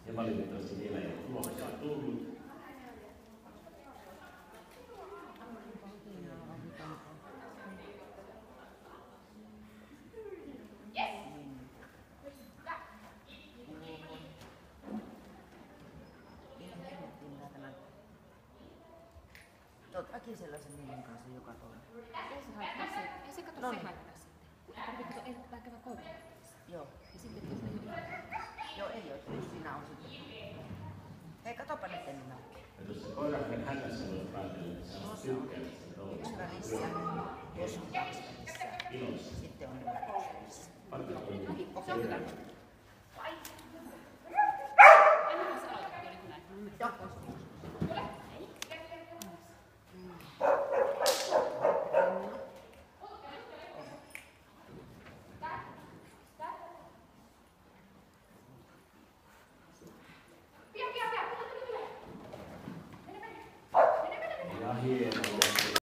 Ja valitettavasti vielä ei ole tuloksia tullut. Äkin sellaisen nimen kanssa joka toinen. Ei se kato se haittaa sitten. Tarvitsetko elää käydä kouluun? Joo. Ja sitten jos ne ei Joo, ei ole. Just siinä on sitten. Hei, katsopa nyt enemmän. Ja tuossa koirakken hännässä voisi päätellä, että se on tykkäystä. Yksi välissä, jos on kaksi välissä. Ilossa. Sitten on nämä kaksi välissä. se on hyvä. Enemmän se aloitettiin oli kyllä. Joo. Ja hieno.